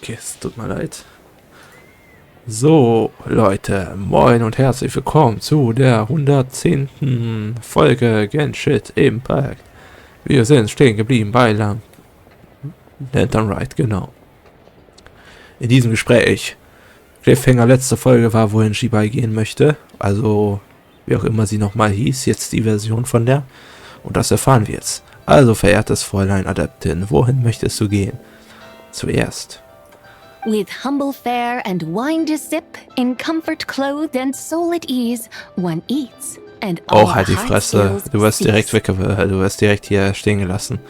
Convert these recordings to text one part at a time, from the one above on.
Okay, es tut mir leid. So, Leute, moin und herzlich willkommen zu der 110. Folge Genshin Impact. Wir sind stehen geblieben bei Lantern Ride, genau. In diesem Gespräch, Cliffhanger letzte Folge war, wohin Shibai gehen möchte, also wie auch immer sie nochmal hieß, jetzt die Version von der, und das erfahren wir jetzt. Also, verehrtes Fräulein Adeptin, wohin möchtest du gehen? Zuerst. With humble fare and wine to sip, in comfort clothed and soul at ease, one eats and all Oh, halt die Fresse. Du wirst direkt du wirst direkt hier stehen gelassen.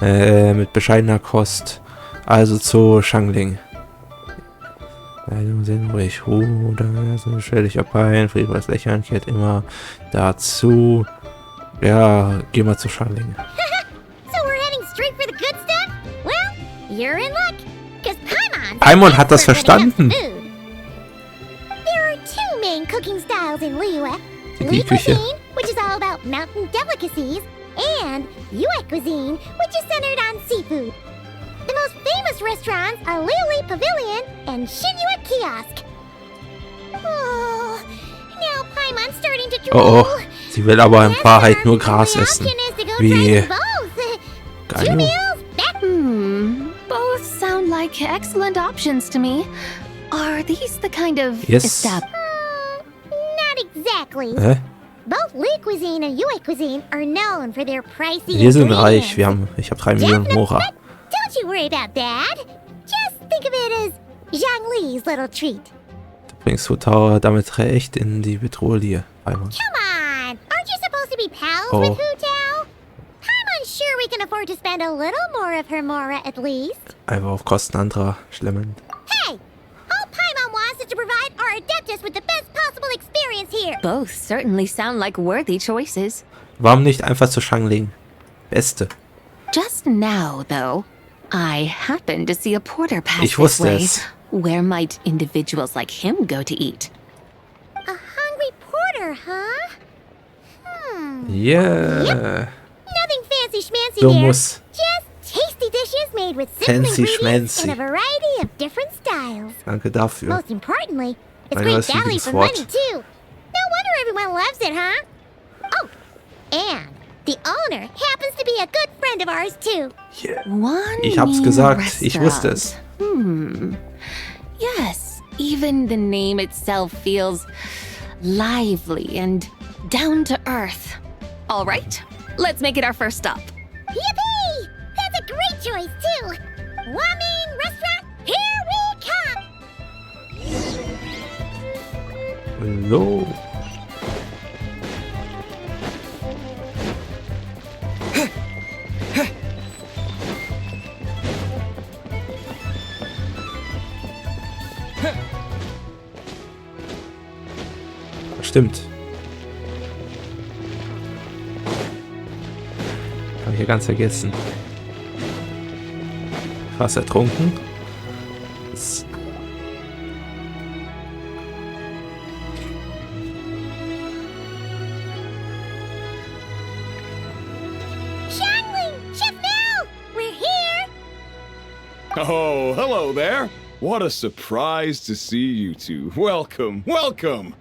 Mit bescheidener Kost. Also zu Shangling. Also sind ruhig. Da stell dich ab ein. Friedvolles Lächeln kehrt immer dazu. Ja, geh mal zu Shangling. So we're heading straight for the good stuff? Well, you're in luck. Paimon hat das verstanden. There are two main cooking styles in Liyue. Die Küche. Cuisine, which is all about mountain delicacies, and Yue cuisine, which is centered on seafood. The most famous restaurants are Liyue Pavilion and Shinyue Kiosk. Oh, now Paimon's starting to drool. Oh, sie will aber in Wahrheit nur Gras essen. Wie Geil. Both sound like excellent options to me. Are these the kind of Yes. Not exactly. Both Li cuisine and Yue cuisine are known for their pricey Wir sind ingredients. reich. Ich habe 3 Millionen Mora. Don't you worry about that. Just think of it as Zhang Li's little treat. Du bringst Hu damit recht in die Bedrohung, Paimon. Come on! Aren't you supposed to be pals Oh. with Hu Tao? I'm sure we can afford to spend a little more of her Mora at least. Einfach auf Kosten anderer schlemmen. Hey! All Paimon wants is to provide our Adeptus with the best possible experience here. Both certainly sound like worthy choices. Warum nicht einfach zu Shangling? Beste. Just now, though, I happened to see a porter pass Ich this wusste way. es. Where might individuals like him go to eat? A hungry porter, huh? Yeah. Nothing fancy schmancy So there. muss. Just tasty dishes made with simple Fancy ingredients schmancy. in a variety of different styles. Danke dafür. Most importantly, it's Mein great neues value for Lieblingswort. money too. No wonder everyone loves it, huh? Oh, and the owner happens to be a good friend of ours too. Yeah. One Ich hab's mean gesagt. Ich wusste es. restaurant. Yes, even the name itself feels lively and down to earth. All right, let's make it our first stop. Yippee! That's a great choice too. Wamin Restaurant, here we come. So. Stimmt. Habe ich ja ganz vergessen. Fast ertrunken. Das Shangling, Chef Mel, we're here. Oh, hello there. What a surprise to see you two. Welcome, welcome.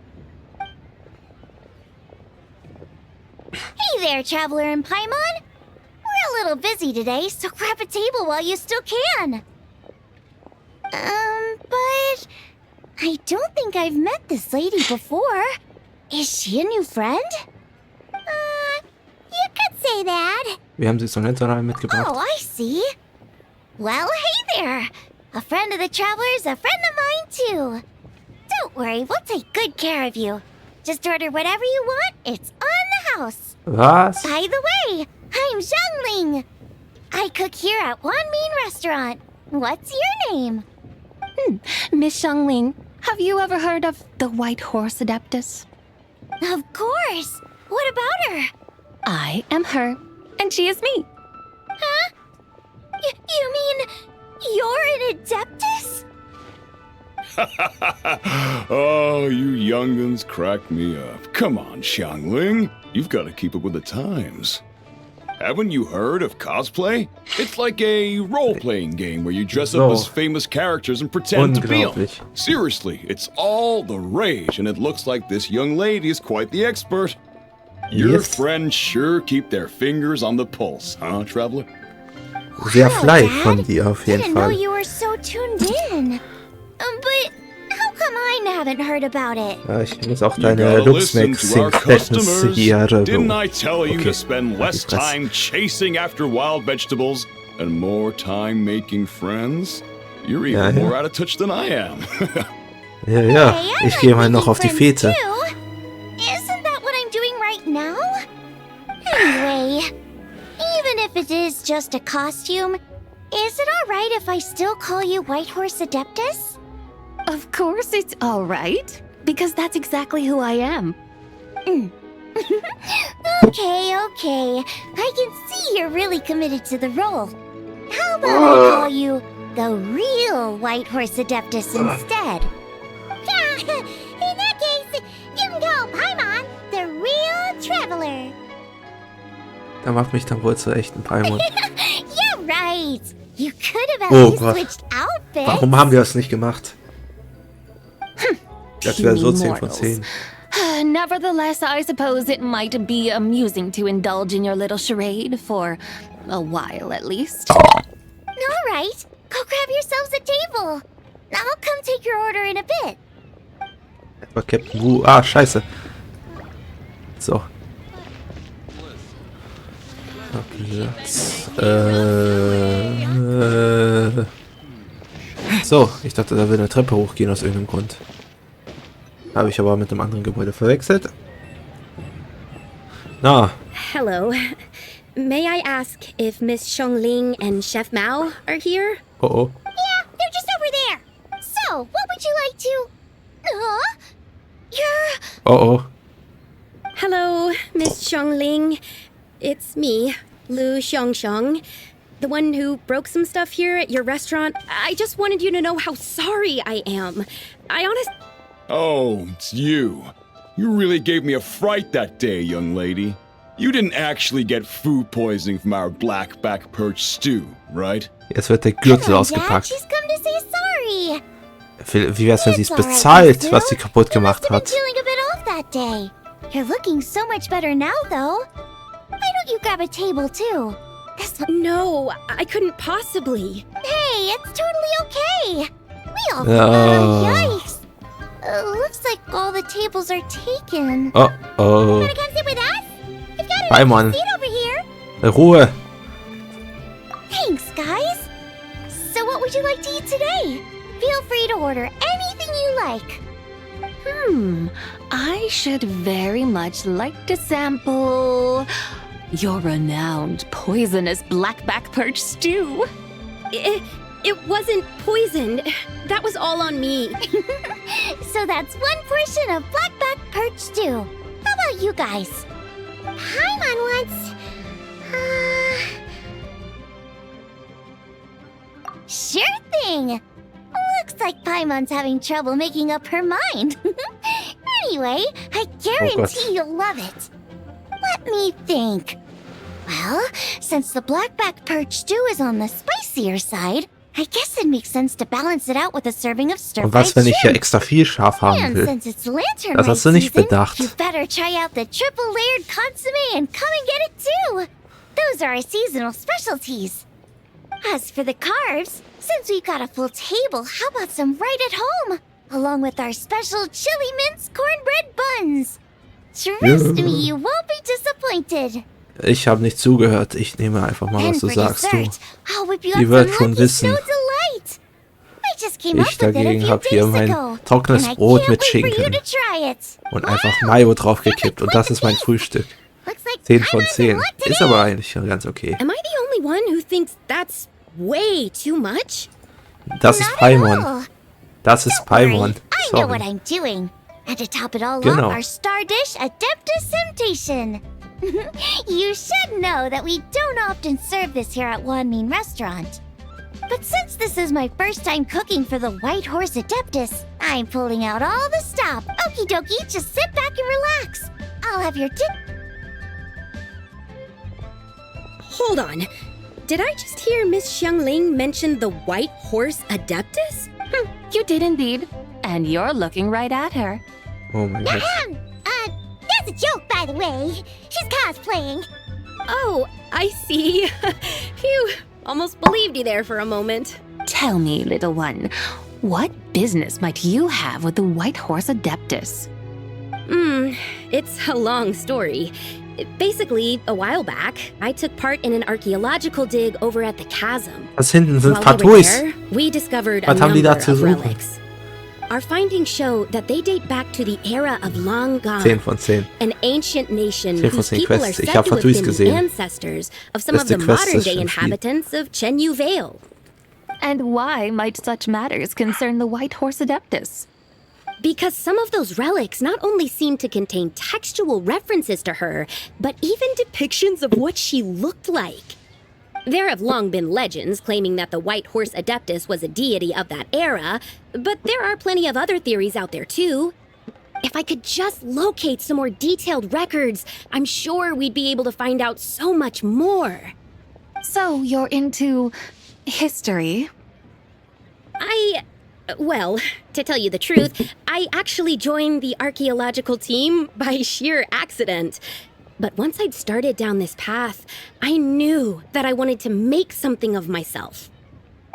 Hey there, Traveler and Paimon. We're a little busy today, so grab a table while you still can. But I don't think I've met this lady before. Is she a new friend? You could say that. Wir haben sie zum Lantern mitgebracht. Oh, I see. Well, hey there. A friend of the Traveler's a friend of mine, too. Don't worry, we'll take good care of you. Just order whatever you want. It's on the house. Was? By the way, I'm Zhangling. I cook here at One Mean Restaurant. What's your name? Miss Shangling, have you ever heard of the White Horse Adeptus? Of course. What about her? I am her, and she is me. Huh? You mean you're an Adeptus? Oh, you young'uns crack me up. Come on, Xiangling. You've got to keep up with the times. Haven't you heard of cosplay? It's like a role-playing game where you dress So. up as famous characters and pretend to be them. Unglaublich. Seriously, it's all the rage, and it looks like this young lady is quite the expert. Your Yes. friends sure keep their fingers on the pulse, huh, traveler? Sehr Wow, fly Dad. von dir auf jeden Didn't know Fall. you were so tuned in. But how come I haven't heard about it? Ja, ich muss auch You deine gotta listen to our Looksmix-Kenntnisse customers. hier. Didn't I tell you Okay. to spend less Die Fresse. time chasing after wild vegetables and more time making friends? You're even Ja, ja. more out of touch than I am. Ja, ja, Hey, I ich like gehe mal making noch auf die friends, Fete. too. Isn't that what I'm doing right now? Anyway, even if it is just a costume, is it alright if I still call you Whitehorse Adeptus? Of course it's all right, because that's exactly who I am. Okay, okay. I can see you're really committed to the role. How about I call you the real Whitehorse Adeptus instead? Yeah, in that case, you can call Paimon the real traveler. Da macht mich dann wohl zur echten Paimon. Yeah, right. You could have at Oh least Gott. switched outfits. Warum haben wir das nicht gemacht? Das wäre so Puny 10 von mortals. 10. Nevertheless, I suppose it might be amusing to indulge in your little charade for a while at least. All right. Go grab yourselves a table. I'll come take your order in a bit. Aber Captain Wu. Ah, scheiße. So. Platz. So, ich dachte, da will eine Treppe hochgehen aus irgendeinem Grund. Habe ich aber mit einem anderen Gebäude verwechselt. Na, Hello. May I ask if Miss Xiongling and Chef Mao are here? oh oh. Yeah, they're just over there. So, what would you like to... You're... Oh oh. Hello, Miss Xiongling. It's me, Lu Xiongxiong, the one who broke some stuff here at your restaurant. I just wanted you to know how sorry I am. Oh, it's you. You really gave me a fright that day, young lady. You didn't actually get food poisoning from our blackback perch stew, right? Jetzt wird der Gürtel Come on, Dad, ausgepackt. she's come to say sorry. Wie wär's, wenn sie es It's all right, bezahlt, Miss was sie Lu. kaputt You gemacht must have hat? been feeling a bit off that day. You're looking so much better now, though. Why don't you grab a table, too? No, I couldn't possibly. Hey, it's totally okay. We all Oh. yikes. Looks like all the tables are taken. Oh oh. Wanna come sit with us? We've got an Paimon. empty seat over here. Ruhe. Thanks, guys. So what would you like to eat today? Feel free to order anything you like. I should very much like to sample your renowned poisonous blackback perch stew. It wasn't poisoned. That was all on me. So that's one portion of blackback perch stew. How about you guys? Paimon wants... Sure thing. Looks like Paimon's having trouble making up her mind. Anyway, I guarantee you'll love it. Let me think. Well, since the blackback perch stew is on the spicier side, I guess it makes sense to balance it out with a serving of Und stir-fried was, wenn ich hier shrimp. extra viel scharf haben And will? since it's lantern Das hast du nicht season, bedacht. you better try out the triple layered consomme and come and get it too. Those are our seasonal specialties. As for the carbs, since we've got a full table, how about some right at home? Along with our special chili mince cornbread buns. Trust me, you won't be disappointed. Ich habe nicht zugehört. Ich nehme einfach mal, was And du for sagst, du. dessert, I'll whip you Die up wird some schon lucky wissen. snow delight. I just came Ich up with it a dagegen few hab hier days mein ago, trockenes and I Brot can't mit wait for you Schinken. to try it. Und einfach Mayo draufgekippt. Und das ist mein Frühstück. Looks like 10 von Paimon's 10. in luck Ist today. aber eigentlich ganz okay. Am I the only one who thinks that's way too much? Das ist Not at Paimon. all. Das ist Don't worry, Paimon. I know what Sorry. I'm doing. And to top it all Genau. off, our star dish, Adeptus Temptation. You should know that we don't often serve this here at Wanmin Restaurant. But since this is my first time cooking for the White Horse Adeptus, I'm pulling out all the stop. Okie dokie, just sit back and relax. I'll have your hold on. Did I just hear Miss Xiangling mention the White Horse Adeptus? You did indeed. And you're looking right at her. Oh mein Gott. That's a joke, by the way. She's cosplaying. Oh, I see. Phew, almost believed you there for a moment. Tell me, little one, what business might you have with the White Horse Adeptus? It's a long story. Basically, a while back, I took part in an archaeological dig over at the chasm. Das hinten sind While we were Patrouilles. there, we discovered a Was haben die number da zu of suchen? relics. Our findings show that they date back to the era of long gone, 10 von 10. an ancient nation 10 von whose 10 people are Quests. Ich said hab to have Patrouilles been gesehen. ancestors of some of Beste the Quest modern-day im Spiel. inhabitants of Chenyu Vale. And why might such matters concern the White Horse Adeptus? Because some of those relics not only seem to contain textual references to her, but even depictions of what she looked like. There have long been legends claiming that the White Horse Adeptus was a deity of that era, but there are plenty of other theories out there too. If I could just locate some more detailed records, I'm sure we'd be able to find out so much more. So you're into history? Well, to tell you the truth, I actually joined the archaeological team by sheer accident. But once I'd started down this path, I knew that I wanted to make something of myself.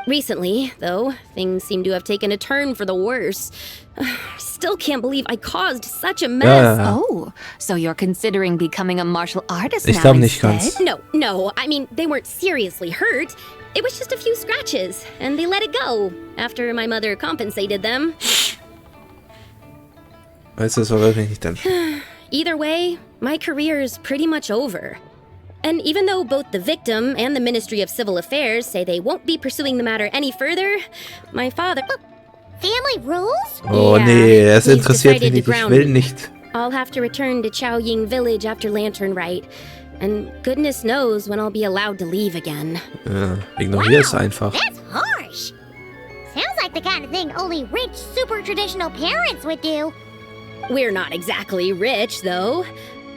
Recently, though, things seem to have taken a turn for the worse. I still can't believe I caused such a mess. Ja. Oh, so you're considering becoming a martial artist Ich now glaube nicht instead? ganz. No, I mean, they weren't seriously hurt. It was just a few scratches, and they let it go after my mother compensated them. Weißt du, das war wirklich nicht dann. Either way, my career's pretty much over. And even though both the victim and the Ministry of Civil Affairs say they won't be pursuing the matter any further, my father... Family rules? Oh Yeah, nee, es he's interessiert mich decided to nicht. Ich ground will me. nicht. I'll have to return to Chaoying Village after Lantern Rite. And goodness knows when I'll be allowed to leave again. Ja, ignoriere es einfach. That's harsh. Sounds like the kind of thing only rich, super traditional parents would do. We're not exactly rich, though.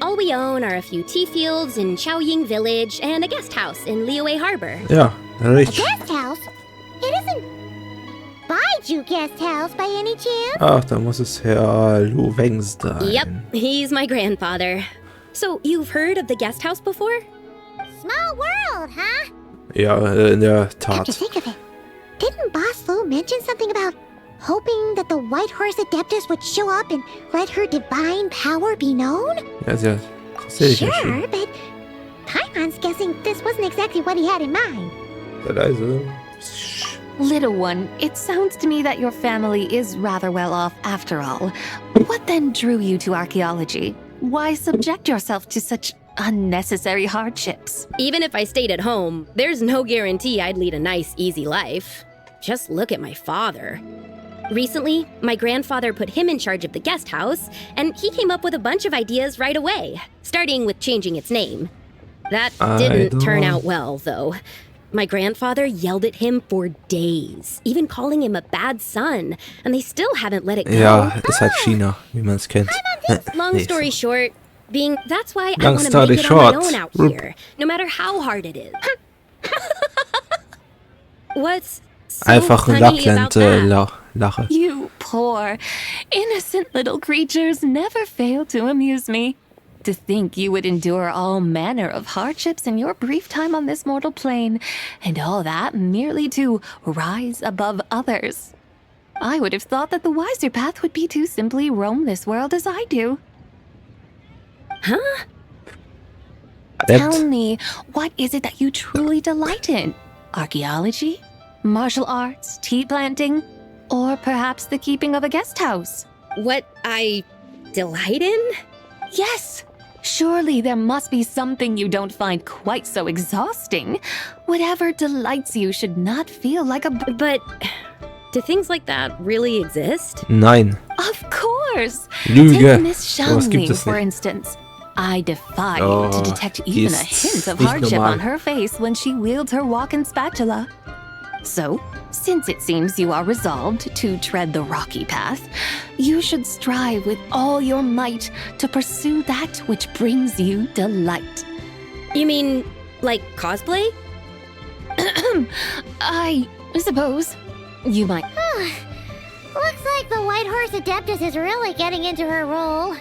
All we own are a few tea fields in Chaoying Village and a guest house in Liyue Harbor. Ja, A richtig. guest house? It isn't Baiju guest house by any chance? Ach, da muss es Herr Lu Weng sein. Yep, he's my grandfather. So, you've heard of the guest house before? Small world, huh? Ja, in der Come to Tat. think of it, didn't Boss Lu mention something about hoping that the White Horse Adeptus would show up and let her divine power be known? Ja, ja, das sehe ich ja schon. Sure, but Paimon's guessing this wasn't exactly what he had in mind. Sei leise. Little one, it sounds to me that your family is rather well off after all. What then drew you to archaeology? Why subject yourself to such unnecessary hardships? Even if I stayed at home, there's no guarantee I'd lead a nice, easy life. Just look at my father. Recently, my grandfather put him in charge of the guest house, and he came up with a bunch of ideas right away, starting with changing its name. That didn't turn out well, though. My grandfather yelled at him for days, even calling him a bad son, and they still haven't let it go. Ja, ist halt China, wie man es kennt. Long Nee, story short, that's why I Long want to story make it on my short. own out here, no matter how hard it is. What's so Einfach ein funny about Lappland that? Lache. You poor, innocent little creatures never fail to amuse me. To think you would endure all manner of hardships in your brief time on this mortal plane, and all that merely to rise above others. I would have thought that the wiser path would be to simply roam this world as I do. Huh? Tell me, what is it that you truly delight in? Archaeology? Martial arts? Tea planting? Or perhaps the keeping of a guest house? What I delight in? Yes! Surely there must be something you don't find quite so exhausting. Whatever delights you should not feel like a... But do things like that really exist? Nein. Of course! Lüge. Take Miss Sowas gibt Xiangling, es for nicht. instance. I defy Oh, you to detect die even a ist hint of nicht hardship normal. on her face when she wields her walking spatula. So, since it seems you are resolved to tread the rocky path, you should strive with all your might to pursue that which brings you delight. You mean Like cosplay? I suppose. You might. Looks like the White Horse Adeptus is really getting into her role.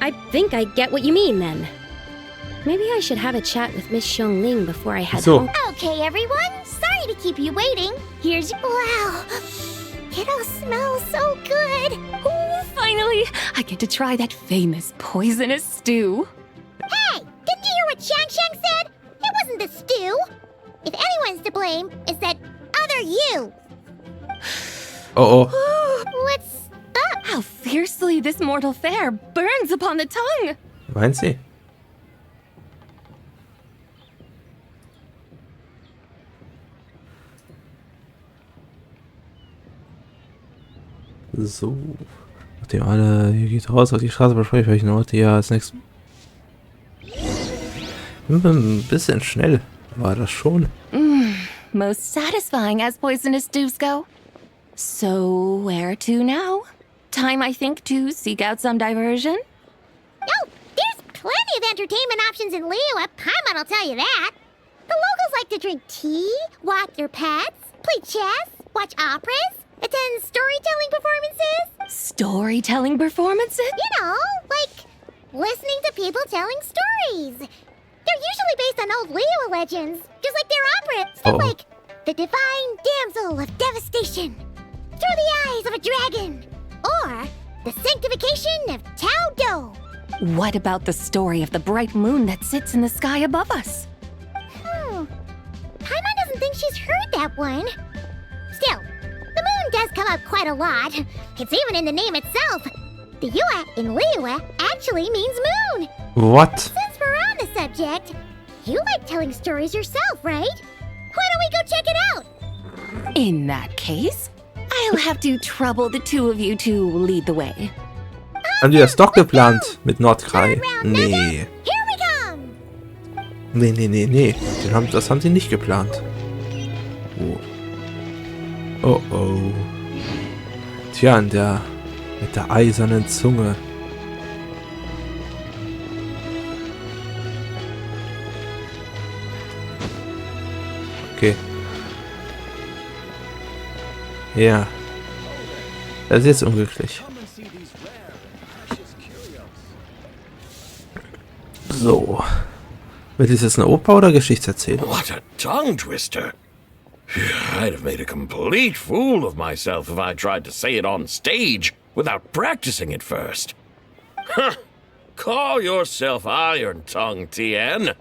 I think I get what you mean then. Maybe I should have a chat with Miss Xiongling before I head So. home. Okay, everyone. Sorry to keep you waiting. Here's... Wow. It all smells so good. Oh, finally, I get to try that famous poisonous stew. Hey, didn't you hear what Shang said? It wasn't the stew. If anyone's to blame, it's that other you. Oh, What's up? How fiercely this mortal fare burns upon the tongue. meint sie? So. Nachdem alle, hier geht raus auf die Straße, bespreche ich noch die als nächstes. Ein bisschen schnell war das schon. Most satisfying as poisonous stews go. So, where to now? Time, I think, to seek out some diversion? Oh, there's plenty of entertainment options in Liyue. Paimon will tell you that. The locals like to drink tea, walk their pets, play chess, watch operas, attend storytelling performances. Storytelling performances? You know, like listening to people telling stories. They're usually based on old Liyue legends, just like their opera. Stuff like The Divine Damsel of Devastation, Through the Eyes of a Dragon, or The Sanctification of Tao Do. What about the story of the bright moon that sits in the sky above us? Paimon doesn't think she's heard that one. Still, the moon does come up quite a lot. It's even in the name itself. The Yue in Liyue actually means moon. What? Since we're on the subject, you like telling stories yourself, right? Why don't we go check it out? In that case, I'll have to trouble the two of you to lead the way. Haben die das doch geplant mit Nordkrei? Nee. Here we come. Nee. Das haben sie nicht geplant. Oh. Oh. Tja, mit der eisernen Zunge. Okay. Ja. Das ist jetzt unglücklich. So. Wird dies jetzt eine Oper oder Geschichtserzählung? What a tongue twister. I'd have made a complete fool of myself if I tried to say it on stage without practicing it first. Huh. Call yourself Iron Tongue, Tien.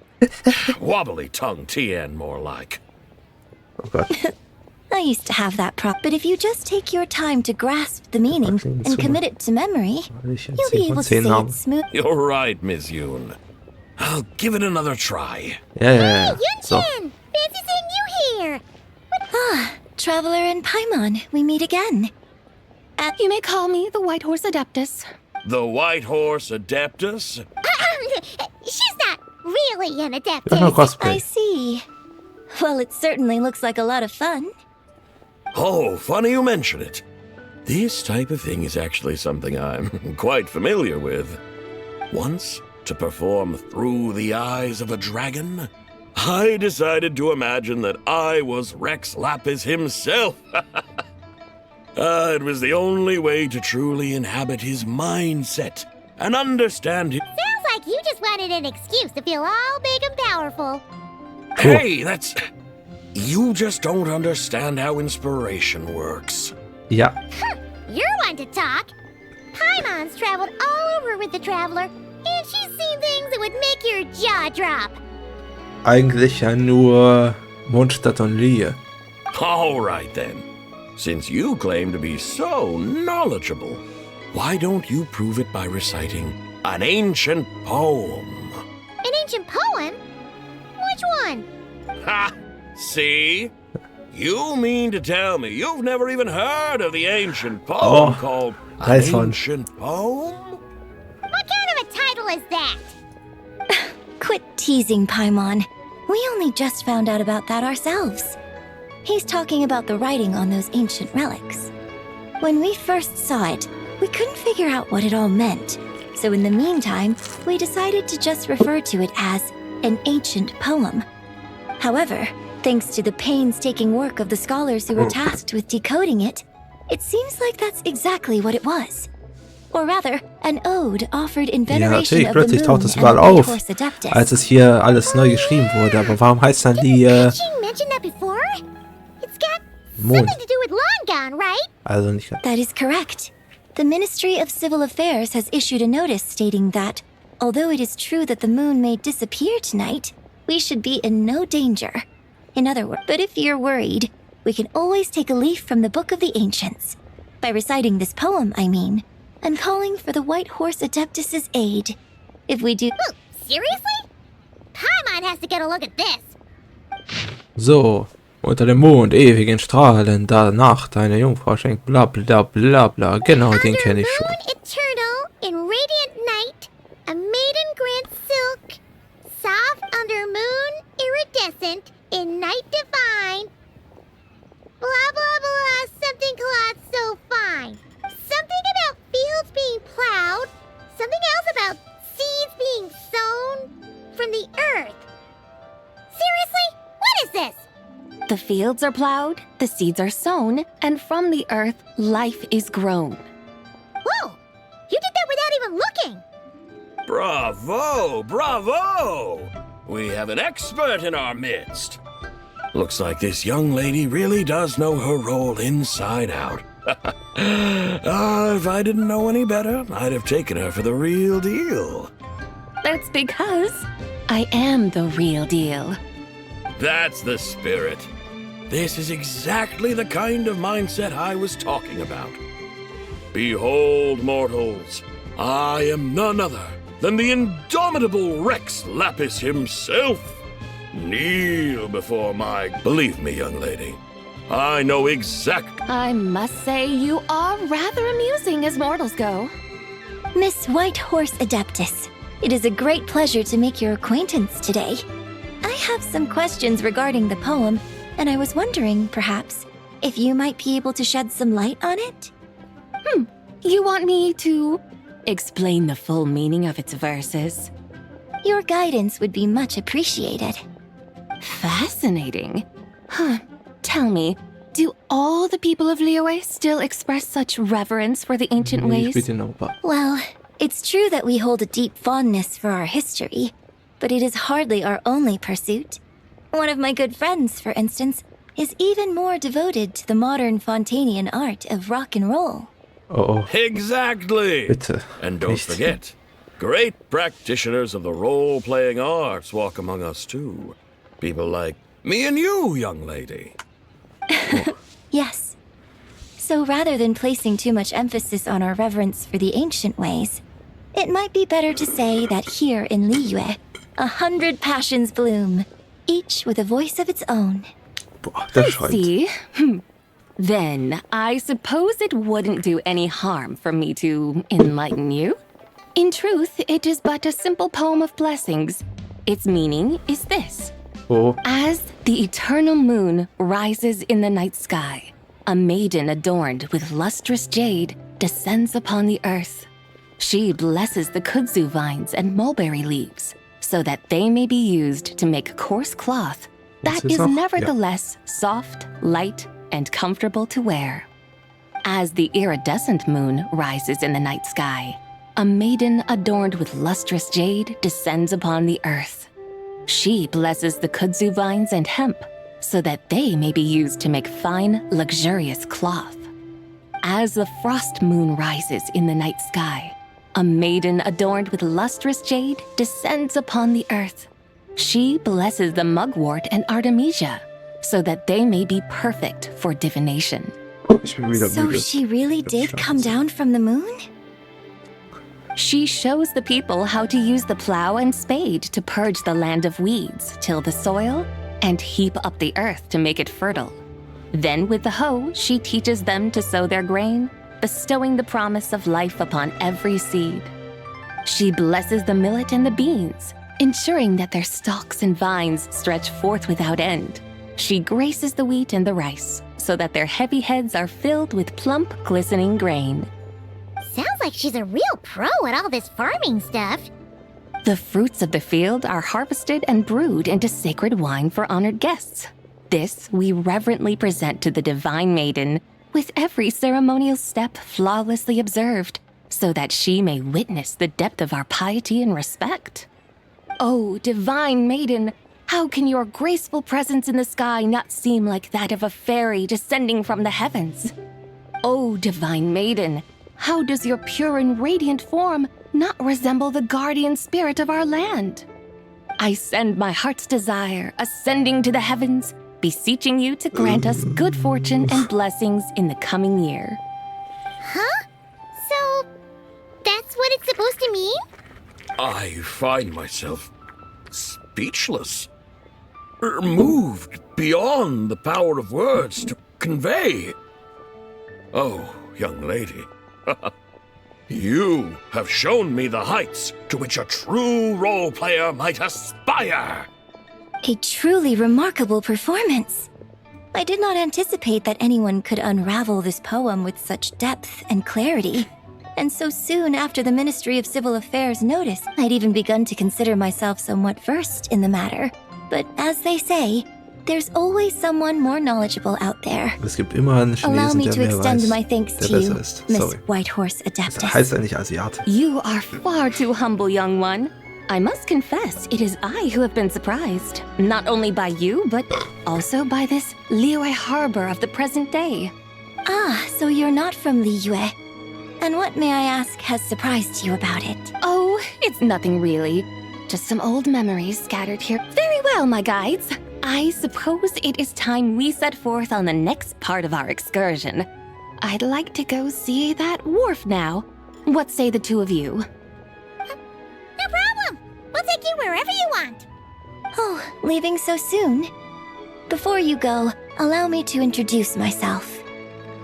Wobbly Tongue, Tien, more like. Oh Gott. I used to have that prop, but if you just take your time to grasp the meaning and commit it to memory, you'll be able to say it smooth. You're right, Miss Yoon. I'll give it another try. Ja. So. Yunjin, fancy seeing you here. Traveler and Paimon, we meet again. You may call me the White Horse Adeptus. The White Horse Adeptus? She's not really an adeptus. Ja, I Cosplay. see. Well, it certainly looks like a lot of fun. Oh, funny you mention it. This type of thing is actually something I'm quite familiar with. Once, to perform Through the Eyes of a Dragon, I decided to imagine that I was Rex Lapis himself. It was the only way to truly inhabit his mindset and understand him. Sounds like you just wanted an excuse to feel all big and powerful. Hey, that's... You just don't understand how inspiration works. Ja. You're one to talk. Paimon's traveled all over with the Traveler, and she's seen things that would make your jaw drop. Eigentlich ja nur Mondstadt und Lie. All right, then. Since you claim to be so knowledgeable, why don't you prove it by reciting an ancient poem? An ancient poem? Which one? Ha! See? You mean to tell me you've never even heard of the ancient poem called An nice one. Ancient Poem? What kind of a title is that? Quit teasing, Paimon. We only just found out about that ourselves. He's talking about the writing on those ancient relics. When we first saw it, we couldn't figure out what it all meant. So in the meantime, we decided to just refer to it as an ancient poem. However, thanks to the painstaking work of the scholars who were tasked with decoding it, it seems like that's exactly what it was. Or rather, an ode offered in Ja, veneration natürlich, of the plötzlich moon taucht and das the überall white auf, horse adeptus. als es hier alles neu geschrieben wurde. Aber warum heißt dann die Didn't she mention that before? It's got Mond? something to do with Longon, right? Also nicht ganz. That is correct. The Ministry of Civil Affairs has issued a notice stating that, although it is true that the moon may disappear tonight, we should be in no danger. In other words, but if you're worried, we can always take a leaf from the Book of the Ancients. By reciting this poem, I mean, and calling for the White Horse Adeptus's aid. If we do... Ooh, seriously? Paimon has to get a look at this. So, unter dem Mond, ewigen Strahlen, da Nacht, eine Jungfrau schenkt, bla bla bla bla. Genau, den kenne ich schon. Moon eternal in radiant night, a maiden grants silk, soft under moon iridescent in night divine. Blah blah blah, something cloth so fine. Something about fields being plowed, something else about seeds being sown from the earth. Seriously? What is this? The fields are plowed, the seeds are sown, and from the earth, life is grown. Whoa! You did that without even looking! Bravo! Bravo! We have an expert in our midst. Looks like this young lady really does know her role inside out. If I didn't know any better, I'd have taken her for the real deal. That's because I am the real deal. That's the spirit. This is exactly the kind of mindset I was talking about. Behold, mortals, I am none other than the indomitable Rex Lapis himself. Kneel before my... Believe me, young lady, I know I must say you are rather amusing as mortals go. Miss White Horse Adeptus, it is a great pleasure to make your acquaintance today. I have some questions regarding the poem, and I was wondering, perhaps, if you might be able to shed some light on it? You want me to explain the full meaning of its verses? Your guidance would be much appreciated. Fascinating. Huh. Tell me, do all the people of Liyue still express such reverence for the ancient Ich ways? bitte noch ein paar. Well, it's true that we hold a deep fondness for our history, but it is hardly our only pursuit. One of my good friends, for instance, is even more devoted to the modern Fontanian art of rock and roll. Oh, oh, Exactly. bitte. And don't Nicht. forget, great practitioners of the role-playing arts walk among us too. People like me and you, young lady. Yes. So rather than placing too much emphasis on our reverence for the ancient ways, it might be better to say that here in Liyue, 100 passions bloom, each with a voice of its own. Boah, das schreit. See? Then I suppose it wouldn't do any harm for me to enlighten you. In truth, it is but a simple poem of blessings. Its meaning is this. Oh, As the eternal moon rises in the night sky, a maiden adorned with lustrous jade descends upon the earth. She blesses the kudzu vines and mulberry leaves so that they may be used to make coarse cloth that Das ist is noch- ja. nevertheless soft, light, and comfortable to wear. As the iridescent moon rises in the night sky, a maiden adorned with lustrous jade descends upon the earth. She blesses the kudzu vines and hemp so that they may be used to make fine, luxurious cloth. As the frost moon rises in the night sky, a maiden adorned with lustrous jade descends upon the earth. She blesses the mugwort and artemisia so that they may be perfect for divination. ich bin wieder So müde. she really did come down from the moon? She shows the people how to use the plow and spade to purge the land of weeds, till the soil, and heap up the earth to make it fertile. Then with the hoe, she teaches them to sow their grain, bestowing the promise of life upon every seed. She blesses the millet and the beans, ensuring that their stalks and vines stretch forth without end. She graces the wheat and the rice, so that their heavy heads are filled with plump, glistening grain. Sounds like she's a real pro at all this farming stuff. The fruits of the field are harvested and brewed into sacred wine for honored guests. This we reverently present to the Divine Maiden, with every ceremonial step flawlessly observed, so that she may witness the depth of our piety and respect. Oh, Divine Maiden, how can your graceful presence in the sky not seem like that of a fairy descending from the heavens? Oh, Divine Maiden, how does your pure and radiant form not resemble the guardian spirit of our land? I send my heart's desire, ascending to the heavens, beseeching you to grant us good fortune and blessings in the coming year. Huh? So, that's what it's supposed to mean? I find myself speechless, moved beyond the power of words to convey. Oh, young lady, you have shown me the heights to which a true role player might aspire. A truly remarkable performance. I did not anticipate that anyone could unravel this poem with such depth and clarity. And so soon after the Ministry of Civil Affairs noticed, I'd even begun to consider myself somewhat versed in the matter. But as they say, there's always someone more knowledgeable out there. Es gibt immer einen Allow Chinesen, me der to mehr extend weiß, my thanks der to you, besser ist. Miss Sorry. Whitehorse Das Adeptus. heißt eigentlich Asiate. You are far too humble, young one. I must confess, it is I who have been surprised, not only by you, but also by this Liyue Harbor of the present day. Ah, so you're not from Liyue. And what, may I ask, has surprised you about it? Oh, it's nothing really. Just some old memories scattered here. Very well, my guides. I suppose it is time we set forth on the next part of our excursion. I'd like to go see that wharf now. What say the two of you? No problem! We'll take you wherever you want! Oh, leaving so soon? Before you go, allow me to introduce myself.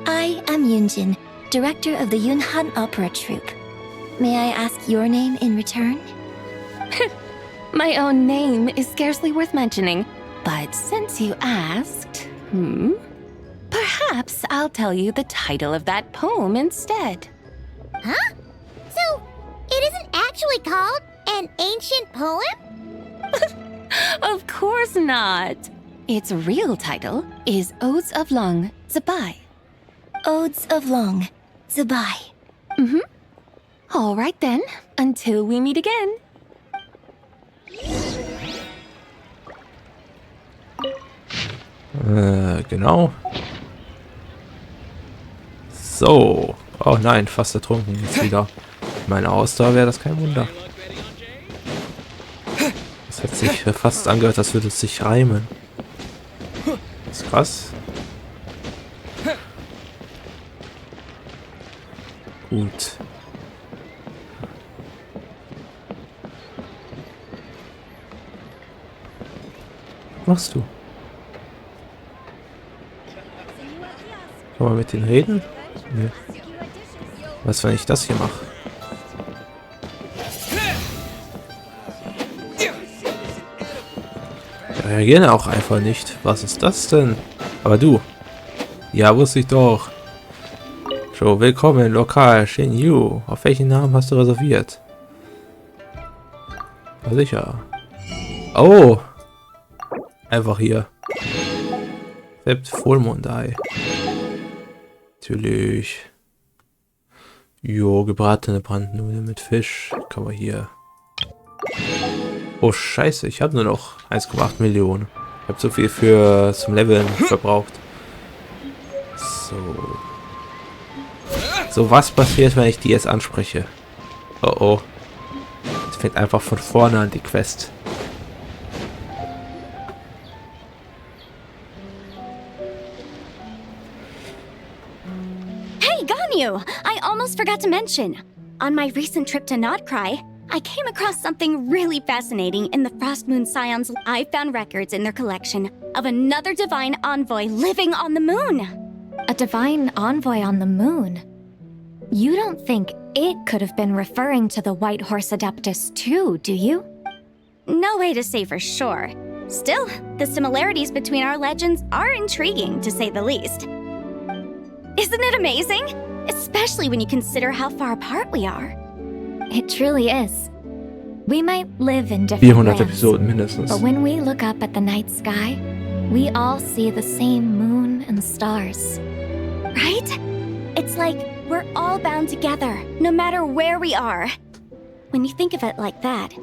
I am Yunjin, director of the Yunhan Opera Troupe. May I ask your name in return? My own name is scarcely worth mentioning, but since you asked, perhaps I'll tell you the title of that poem instead. Huh? So, it isn't actually called an ancient poem? Of course not. Its real title is Odes of Long Zabai. Odes of Long Zabai. All right then, until we meet again. Genau. So. Oh nein, fast ertrunken jetzt wieder. Meine Ausdauer wäre das kein Wunder. Das hat sich fast angehört, als würde es sich reimen. Das ist krass. Gut. Was machst du? Kann man mit denen reden? Nee. Was, wenn ich das hier mache? Die reagieren auch einfach nicht. Was ist das denn? Aber du. Ja, wusste ich doch. So, willkommen, Lokal, Shin Yu. Auf welchen Namen hast du reserviert? Na sicher. Oh. Einfach hier. Rezept Vollmondei. Natürlich. Jo, gebratene Brandnudeln mit Fisch. Kann man hier. Oh, scheiße. Ich habe nur noch 1,8 Millionen. Ich habe so viel für zum Leveln verbraucht. So. So, was passiert, wenn ich die jetzt anspreche? Oh, oh. Es fängt einfach von vorne an, die Quest. Hey, Ganyu! I almost forgot to mention. On my recent trip to Notcry, I came across something really fascinating in the Frost Moon Scions. I found records in their collection of another divine envoy living on the moon. A divine envoy on the moon? You don't think it could have been referring to the White Horse Adeptus too, do you? No way to say for sure. Still, the similarities between our legends are intriguing, to say the least. Isn't it amazing? Especially when you consider how far apart we are. It truly is. We might live in different 400 lands, Episoden mindestens. but when we look up at the night sky, we all see the same moon and stars. Right? It's like we're all bound together, no matter where we are. When you think of it like that,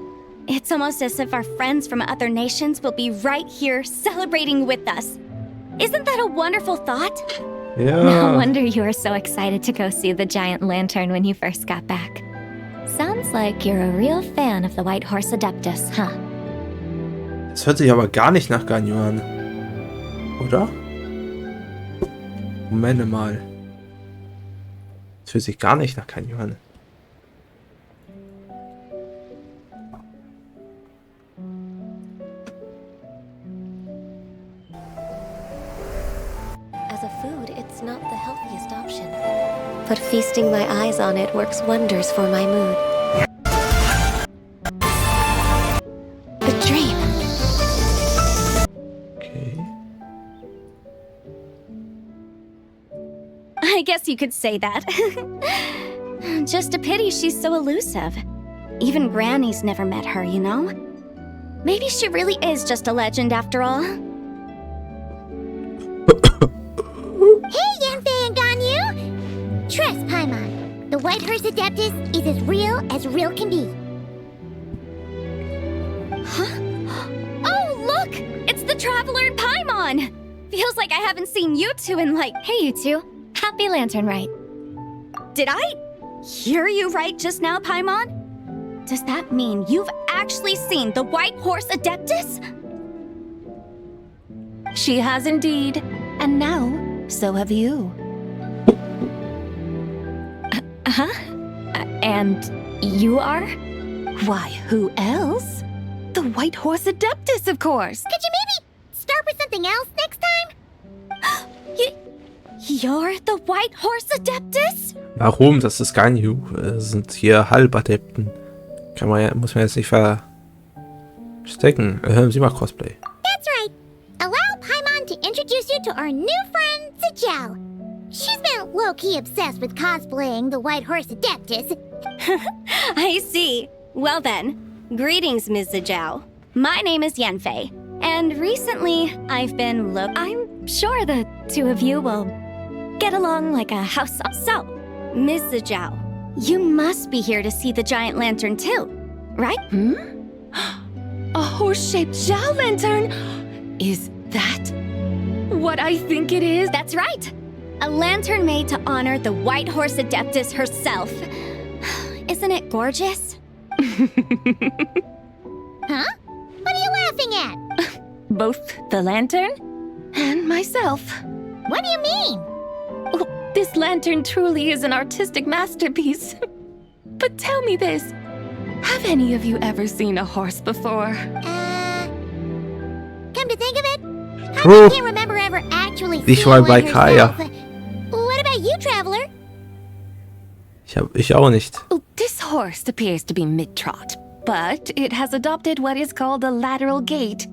it's almost as if our friends from other nations will be right here celebrating with us. Isn't that a wonderful thought? Ja. No wonder you were so excited to go see the giant lantern when you first got back. Sounds like you're a real fan of the White Horse Adeptus, huh? Das hört sich aber gar nicht nach Ganyu an. Oder? Moment mal. Das hört sich gar nicht nach Ganyu an. As a food, it's not the healthiest option. But feasting my eyes on it works wonders for my mood. A dream. Okay. I guess you could say that. Just a pity she's so elusive. Even Granny's never met her, you know? Maybe she really is just a legend after all. Hey, Yanfei and Ganyu! Trust, Paimon. The White Horse Adeptus is as real can be. Huh? Oh, look! It's the Traveler and Paimon! Feels like I haven't seen you two in like... Hey, you two. Happy Lantern Rite. Did I hear you right just now, Paimon? Does that mean you've actually seen the White Horse Adeptus? She has indeed. And now, so have you. Huh? And you are? Why, who else? The White Horse Adeptus, of course. Could you maybe start with something else next time? You're the White Horse Adeptus? Warum? Das ist Ganyu. Sind hier Halbadepten. Muss man jetzt nicht verstecken. Sie macht Cosplay. That's right. Allow Paimon to introduce you to our new friend, Zijao. She's been low-key obsessed with cosplaying the White Horse Adeptus. I see. Well then, greetings, Ms. Zijao. My name is Yanfei, and recently I've been I'm sure the two of you will get along like a house. So, Ms. Zijao, you must be here to see the giant lantern too, right? A horse-shaped Zhao lantern? Is that what I think it is? That's right. A lantern made to honor the White Horse Adeptus herself. Isn't it gorgeous? Huh? What are you laughing at? Both the lantern and myself. What do you mean? Oh, this lantern truly is an artistic masterpiece. But tell me this. Have any of you ever seen a horse before? Come to think of it, I Oh. can't remember ever actually Ich seeing war one bei Kaya. herself. What about you, Traveler? Ich auch nicht. Oh, this horse appears to be mid-trot, but it has adopted what is called a lateral gait,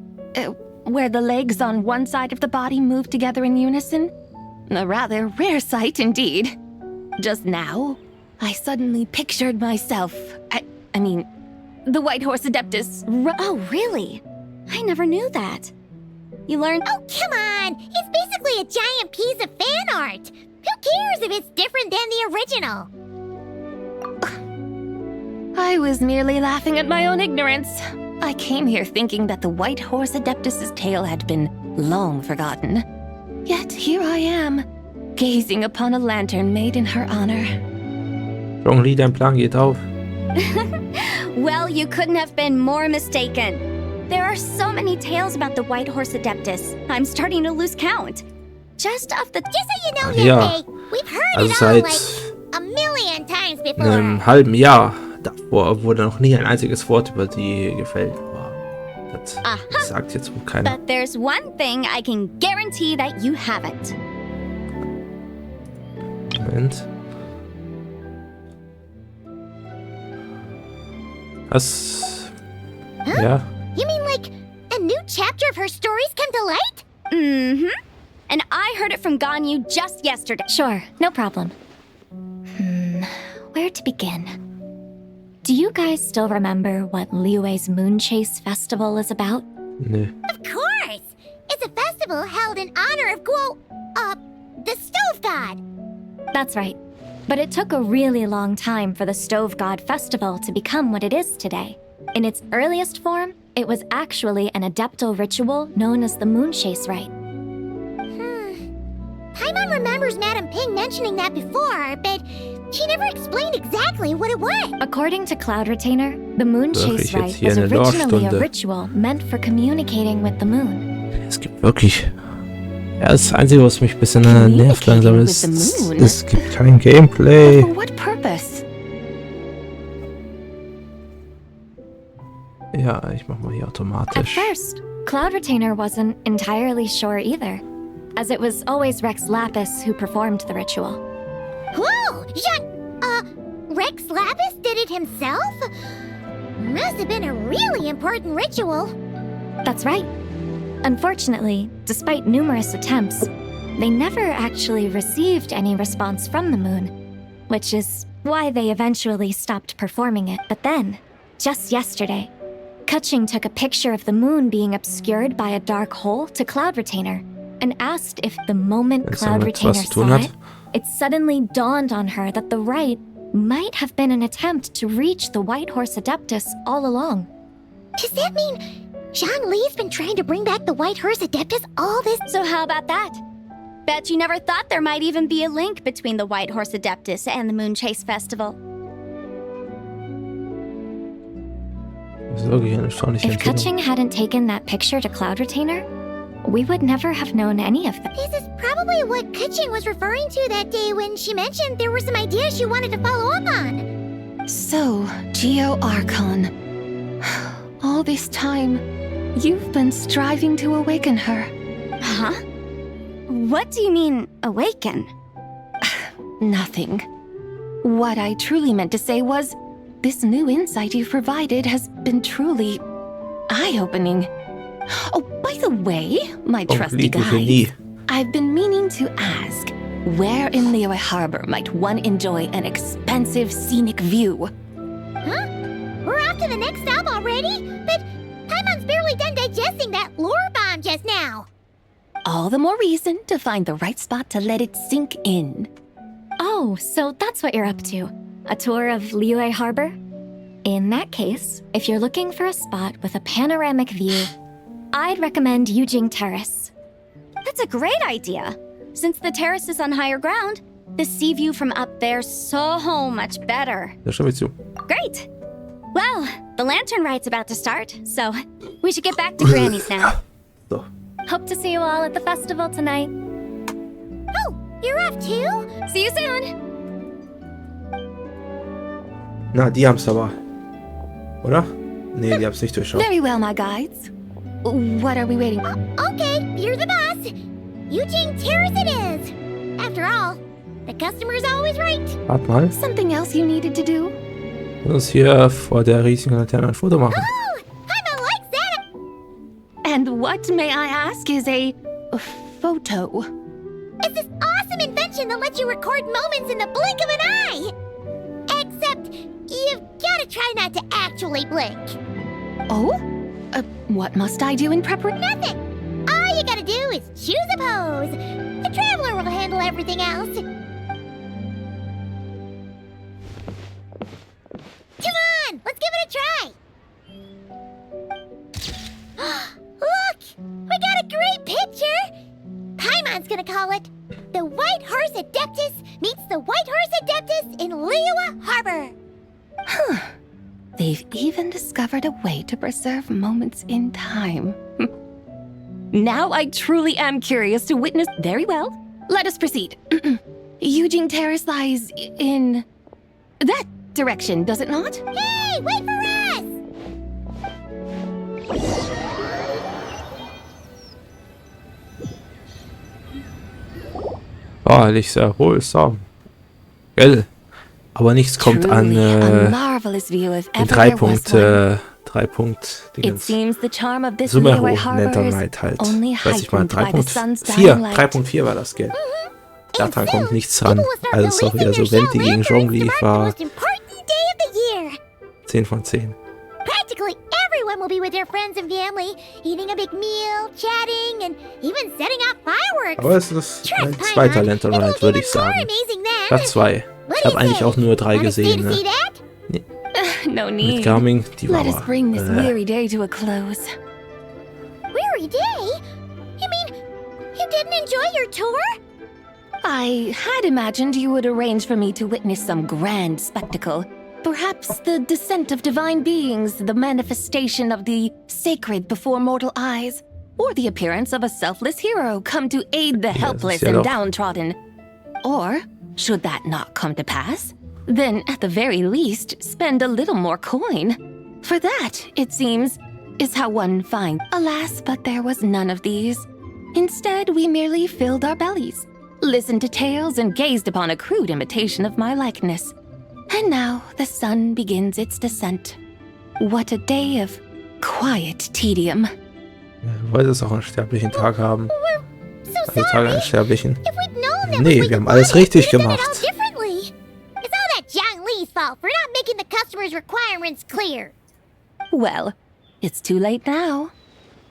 where the legs on one side of the body move together in unison. A rather rare sight indeed. Just now, I suddenly pictured myself, I mean, the White Horse Adeptus. Oh, really? I never knew that. You learned... Oh, come on! It's basically a giant piece of fan art! Who cares if it's different than the original? I was merely laughing at my own ignorance. I came here thinking that the White Horse Adeptus's tale had been long forgotten. Yet here I am, gazing upon a lantern made in her honor. Zhongli, dein Plan geht auf. Well, you couldn't have been more mistaken. There are so many tales about the White Horse Adeptus. I'm starting to lose count. Just so you know, Ja. Yanfei, we've heard Also it all seit like a million times before. einem halben Jahr davor wurde noch nie ein einziges Wort über die gefällt. Das sagt jetzt wohl keiner. But there's one thing I can guarantee that you haven't. Moment. Was? Huh? Ja. You mean like a new chapter of her stories come to light? Mm-hmm. And I heard it from Ganyu just yesterday. Sure, no problem. Where to begin? Do you guys still remember what Liyue's Moon Chase Festival is about? Nee. Of course! It's a festival held in honor of the Stove God. That's right. But it took a really long time for the Stove God Festival to become what it is today. In its earliest form, it was actually an adeptal ritual known as the Moon Chase Rite. Paimon remembers Madame Ping mentioning that before, but she never explained exactly what it was. According to Cloud Retainer, the Moon Doch, Chase ich jetzt Rite hier was eine originally a Lore-Stunde. ritual meant for communicating with the moon. Es gibt wirklich... Ja, das Einzige, was mich ein bisschen nervt langsam ist, es gibt kein Gameplay. For what purpose? Ja, ich mach mal hier At automatisch. first, Cloud Retainer wasn't entirely sure either, as it was always Rex Lapis who performed the ritual. Whoa! Rex Lapis did it himself? Must have been a really important ritual. That's right. Unfortunately, despite numerous attempts, they never actually received any response from the moon, which is why they eventually stopped performing it. But then, just yesterday, Kuching took a picture of the moon being obscured by a dark hole to Cloud Retainer and asked if the moment Wenn's Cloud damit Retainer was zu tun saw hat. it, it suddenly dawned on her that the rite might have been an attempt to reach the White Horse Adeptus all along. Does that mean Zhongli's been trying to bring back the White Horse Adeptus all this? So how about that? Bet you never thought there might even be a link between the White Horse Adeptus and the Moon Chase Festival. Das ist wirklich eine erstaunliche If Entwicklung. Kuching hadn't taken that picture to Cloud Retainer, we would never have known any of them. This is probably what Kuching was referring to that day when she mentioned there were some ideas she wanted to follow up on. So, Geo Archon. All this time, you've been striving to awaken her. Huh? What do you mean, awaken? Nothing. What I truly meant to say was, this new insight you've provided has been truly eye-opening. Oh, by the way, my trusty Liebliche guide, nie. I've been meaning to ask, where in Liyue Harbor might one enjoy an expensive scenic view? Huh? We're off to the next stop already? But Paimon's barely done digesting that lore bomb just now. All the more reason to find the right spot to let it sink in. Oh, so that's what you're up to. A tour of Liyue Harbor? In that case, if you're looking for a spot with a panoramic view, I'd recommend Yujing Terrace. That's a great idea. Since the terrace is on higher ground, the sea view from up there's so much better. Da schau ich zu. Great. Well, the lantern ride's about to start, so we should get back to Granny's now. So. Hope to see you all at the festival tonight. Oh, you're off too? See you soon. Na, die haben's aber. Oder? Nee, die haben's nicht durchschaut. Very well, my guides. What are we waiting for? Okay, you're the boss. Eugene Terrace it is. After all, the customer's always right. Warte mal. Something else you needed to do? Lass uns hier vor der riesigen Laterne ein Foto machen. Oh, Paimon likes that. And what, may I ask, is a photo? It's this awesome invention that lets you record moments in the blink of an eye. Except, you've gotta try not to actually blink. Oh? What must I do in preparation? Nothing. All you gotta do is choose a pose. The traveler will handle everything else. Come on, let's give it a try. Look, we got a great picture. Paimon's gonna call it The White Horse Adeptus Meets the White Horse Adeptus in Liyue Harbor. Huh. They've even discovered a way to preserve moments in time. Now I truly am curious to witness. Very well. Let us proceed. Eugene Terrace lies in that direction, does it not? Hey, wait for us! Wahrlich sehr erholsam. Gell? Aber nichts kommt an Truly a marvelous view if den ever there was one. 3 Punkt It Dingens. seems the charm of this Summe Liyue hoch nennt Harbor er is halt. only Weiß ich mal, heightened by the sun's 3.4. dying light. 3.4 war das, gell? Daran kommt nichts ran. Also ist doch wieder so, wenn die gegen Zhongli war. Most important day of the year. 10 von 10. Practically everyone will be with their friends and family, eating a big meal, chatting, and even setting off fireworks. Aber es ist Trust ein Paimon, zweiter it Lantern will Ride, be würde even ich more sagen. amazing then. Platz 2. What Ich do habe you eigentlich say? auch nur 3 Wanna stay gesehen. to Ne? see that? No Mit need. Garming, die war Let us aber... bring this weary day to a close. Weary day? You mean you didn't enjoy your tour? I had imagined you would arrange for me to witness some grand spectacle. Perhaps the descent of divine beings, the manifestation of the sacred before mortal eyes, or the appearance of a selfless hero come to aid the helpless ja and doch. downtrodden. Or, should that not come to pass, then at the very least spend a little more coin. For that, it seems, is how one finds. Alas, but there was none of these. Instead, we merely filled our bellies, listened to tales, and gazed upon a crude imitation of my likeness. And now the sun begins its descent. What a day of quiet tedium. Ja, du wolltest auch einen sterblichen Tag haben. So Also Tage sorry. eines Sterblichen. If we'd known that Nee, we wir haben could alles buy it, richtig we'd have done it all gemacht. differently. It's all that Zhang Li's fault for not making the customers' requirements clear. Well, it's too late now.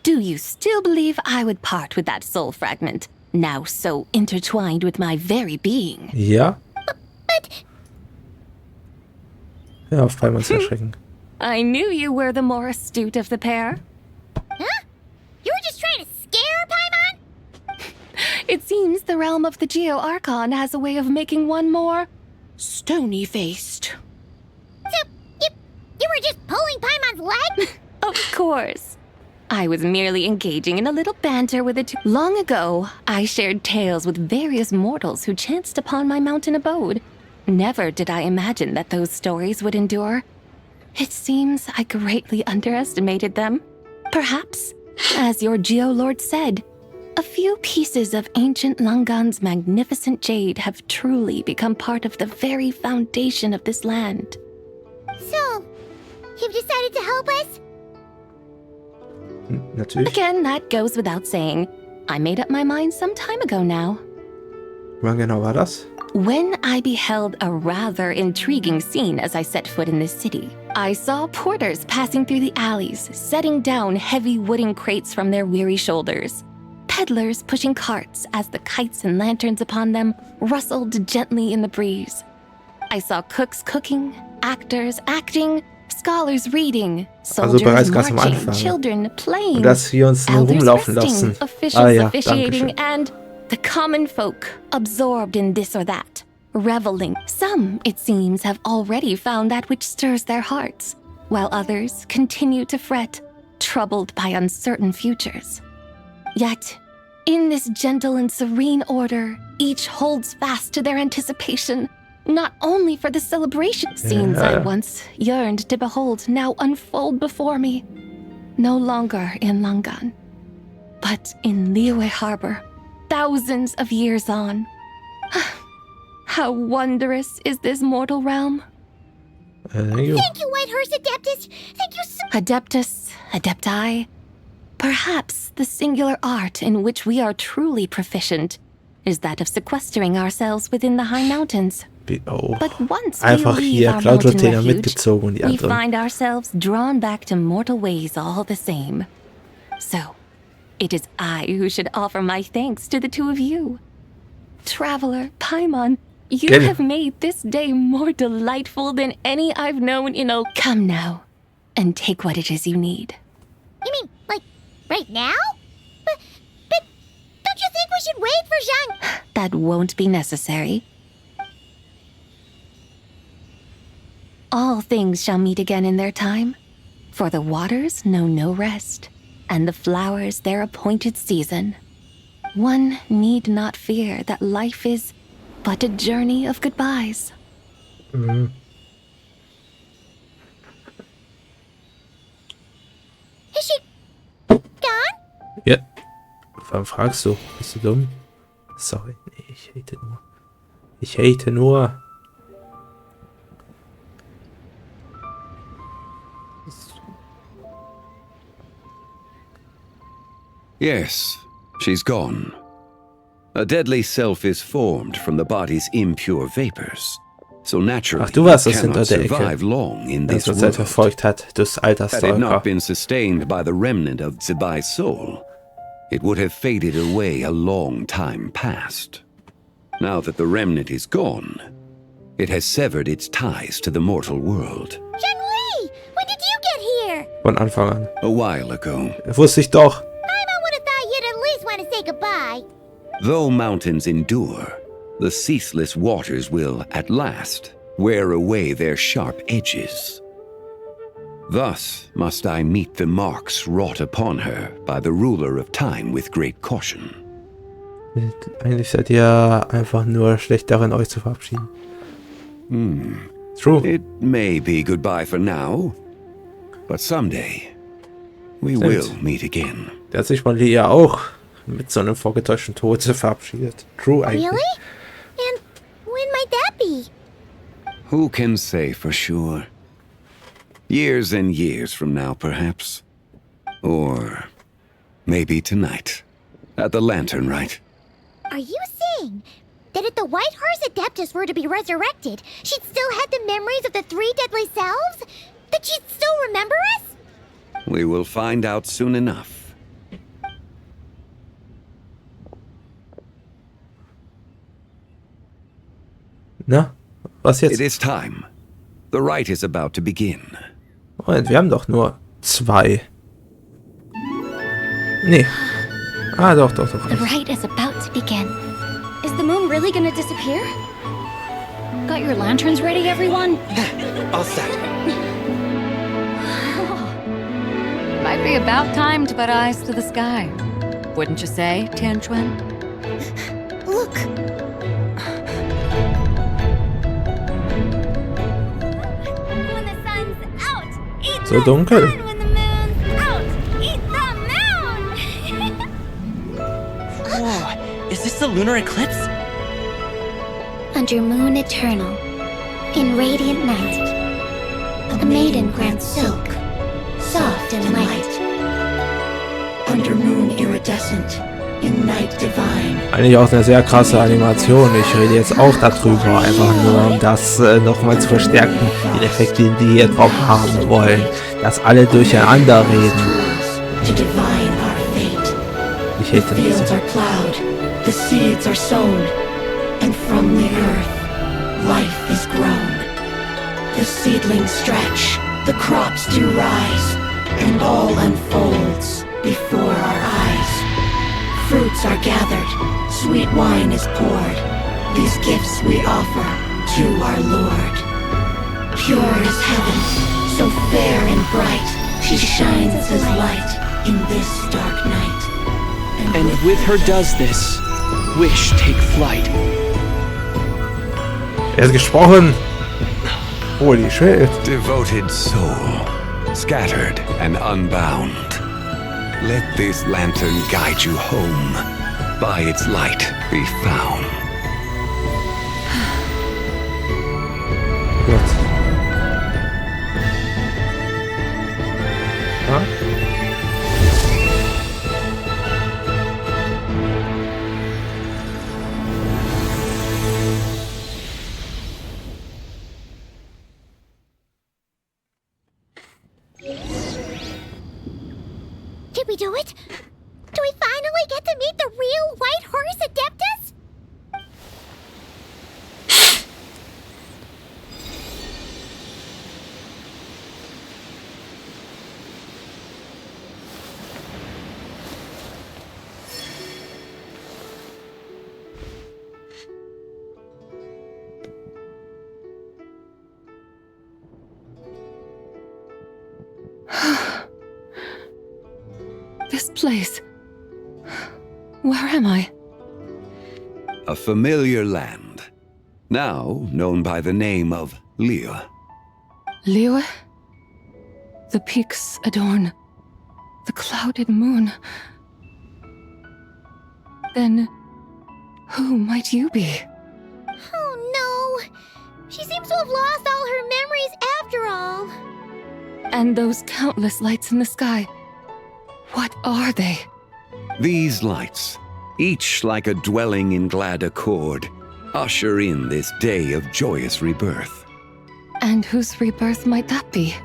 Do you still believe I would part with that soul fragment, now so intertwined with my very being? Ja? But Ja, auf Paimons erschrecken. I knew you were the more astute of the pair. huh? You were just trying to scare Paimon? It seems the realm of the Geo-Archon has a way of making one more stony-faced. So you were just pulling Paimon's leg? Of course. I was merely engaging in a little banter with it. Long ago, I shared tales with various mortals who chanced upon my mountain abode. Never did I imagine that those stories would endure. It seems I greatly underestimated them. Perhaps, as your Geolord said, a few pieces of ancient Langan's magnificent jade have truly become part of the very foundation of this land. So, you've decided to help us? Natürlich. Again, that goes without saying. I made up my mind some time ago now. Wann genau war das? When I beheld a rather intriguing scene as I set foot in this city, I saw porters passing through the alleys, setting down heavy wooden crates from their weary shoulders. Peddlers pushing carts as the kites and lanterns upon them rustled gently in the breeze. I saw cooks cooking, actors acting, scholars reading, Also bereits soldiers ganz am marching, Anfang. children playing, Und dass wir uns nur elders rumlaufen resting, lassen. officials Ah ja, officiating, danke schön. and the common folk absorbed in this or that, reveling. Some, it seems, have already found that which stirs their hearts, while others continue to fret, troubled by uncertain futures. Yet, in this gentle and serene order, each holds fast to their anticipation, not only for the celebration scenes I once yearned to behold now unfold before me, no longer in Langan, but in Liyue Harbor, thousands of years on. How wondrous is this mortal realm? Thank you. Thank you, Whitehurst Adeptus. Thank you so Adeptus, Adepti. Perhaps the singular art in which we are truly proficient is that of sequestering ourselves within the high mountains. Oh. But once we Einfach leave hier our Cloud mountain Retainer refuge, mitgezogen und die we anderen. find ourselves drawn back to mortal ways all the same. So, it is I who should offer my thanks to the two of you. Traveler, Paimon, you Gerne. have made this day more delightful than any I've known in a... Come now, and take what it is you need. You mean, like, right now? But don't you think we should wait for Zhang? That won't be necessary. All things shall meet again in their time, for the waters know no rest, and the flowers their appointed season. One need not fear that life is but a journey of goodbyes. Mhm. Is she gone? Ja. Warum fragst du? Bist du dumm? Sorry. Nee, ich hate nur. Ich hate nur. Yes, she's gone. A deadly self is formed from the body's impure vapors. so naturally Ach, du warst it das hinter cannot der Ecke, survive long in this das uns world. verfolgt hat, das Had it Altersstalker. not been sustained by the remnant of Zibai's soul, it would have faded away a long time past. Now that the remnant is gone, it has severed its ties to the mortal world. Zhongli! When did you get here? Von Anfang an. A while ago, Wusste ich doch. Paimon would have thought you'd at least want to say goodbye. though mountains endure, the ceaseless waters will, at last, wear away their sharp edges. Thus must I meet the marks wrought upon her by the ruler of time with great caution. Eigentlich seid ihr einfach nur schlecht darin, euch zu verabschieden. True. It may be goodbye for now, but someday we Stimmt. will meet again. Der hat sich mal Lea auch mit so einem vorgetäuschten Tod verabschiedet. True eigentlich. Really? And when might that be? Who can say for sure? Years and years from now, perhaps. Or maybe tonight, at the Lantern Rite. Are you saying that if the White Horse Adeptus were to be resurrected, she'd still have the memories of the 3 deadly selves? That she'd still remember us? We will find out soon enough. Na? Was jetzt? It is time. The rite is about to begin. Moment, wir haben doch nur 2. Nee. Ah, doch. The rite is about to begin. Is the moon really gonna disappear? Got your lanterns ready, everyone? All set. Might be about time to put eyes to the sky. Wouldn't you say, Tianchuan? Look! When the sun's out, eat So the dunkel. sun. When the moon's out, eat the moon. Whoa, is this the lunar eclipse? Under moon eternal, in radiant night, a maiden grants silk, soft and light. Under moon iridescent, in night divine. Eigentlich auch eine sehr krasse Animation. Ich rede jetzt auch darüber, einfach nur um das nochmal zu verstärken. Den Effekt, den die hier drauf haben wollen. Dass alle durcheinander reden. To divine our fate. Ich The hätte fields are plowed, the seeds are sown, and from the earth, life is grown. The seedlings stretch, the crops do rise, and all unfolds before our eyes. Fruits are gathered, sweet wine is poured. These gifts we offer to our Lord. Pure as heaven, so fair and bright, she shines as light in this dark night. And with her does this, wish take flight. Er ist gesprochen. Holy shit. Devoted soul, scattered and unbound. Let this lantern guide you home. By its light be found. Gut. Ja? Did we do it? Do we finally get to meet the real White Horse Adeptus? This place. Where am I? A familiar land, now known by the name of Liyue. Liyue? The peaks adorn the clouded moon. Then, who might you be? Oh no! She seems to have lost all her memories after all. And those countless lights in the sky. What are they? These lights, each like a dwelling in glad accord, usher in this day of joyous rebirth. And whose rebirth might that be?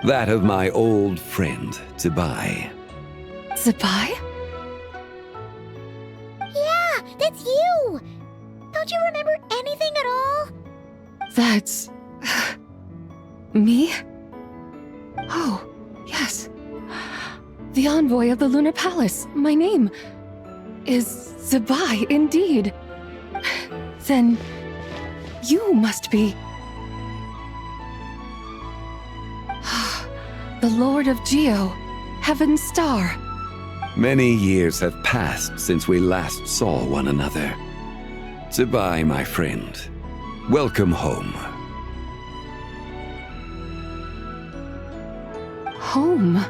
That of my old friend, Zibai. Zibai? Yeah, that's you! Don't you remember anything at all? That's... me? Oh, yes. The envoy of the Lunar Palace. My name is Zibai, indeed. Then you must be... the Lord of Geo, Heaven's Star. Many years have passed since we last saw one another. Zibai, my friend. Welcome home. Home?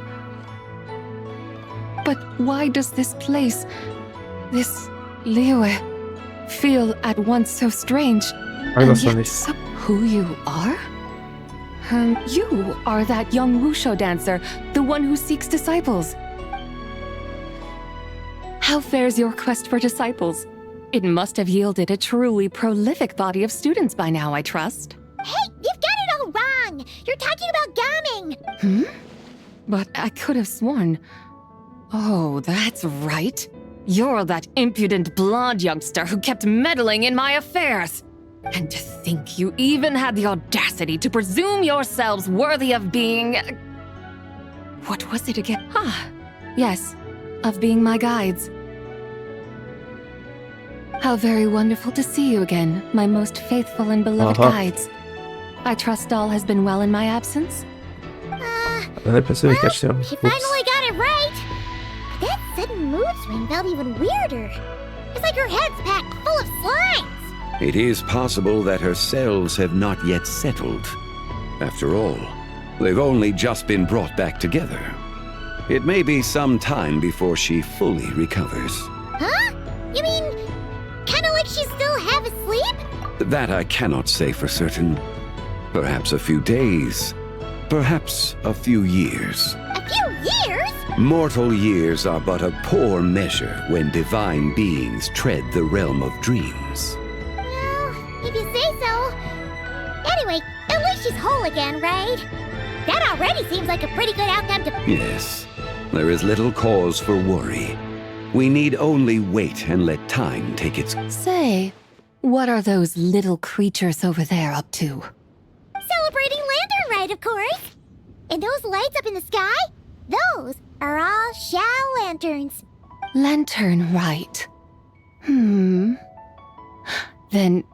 But why does this place, this Liyue, feel at once so strange, and yet so who you are? You are that young Wushu dancer, the one who seeks disciples. How fares your quest for disciples? It must have yielded a truly prolific body of students by now, I trust. Hey, you've got it all wrong! You're talking about Gaming! But I could have sworn... Oh, that's right. You're that impudent blonde youngster who kept meddling in my affairs. And to think you even had the audacity to presume yourselves worthy of being... What was it again? Yes, of being my guides. How very wonderful to see you again, my most faithful and beloved guides. I trust all has been well in my absence? Well, she finally got it right! But that sudden mood swing felt even weirder. It's like her head's packed full of slimes! It is possible that her cells have not yet settled. After all, they've only just been brought back together. It may be some time before she fully recovers. Huh? You mean, kinda like she's still half asleep? That I cannot say for certain. Perhaps a few days. Perhaps a few years. A few years? Mortal years are but a poor measure when divine beings tread the realm of dreams. If you say so. Anyway, at least she's whole again, right? That already seems like a pretty good outcome to... Yes, there is little cause for worry. We need only wait and let time take its... Say, what are those little creatures over there up to? Celebrating Lantern Rite, of course! And those lights up in the sky? Those are all Shao lanterns. Lantern Rite. Then...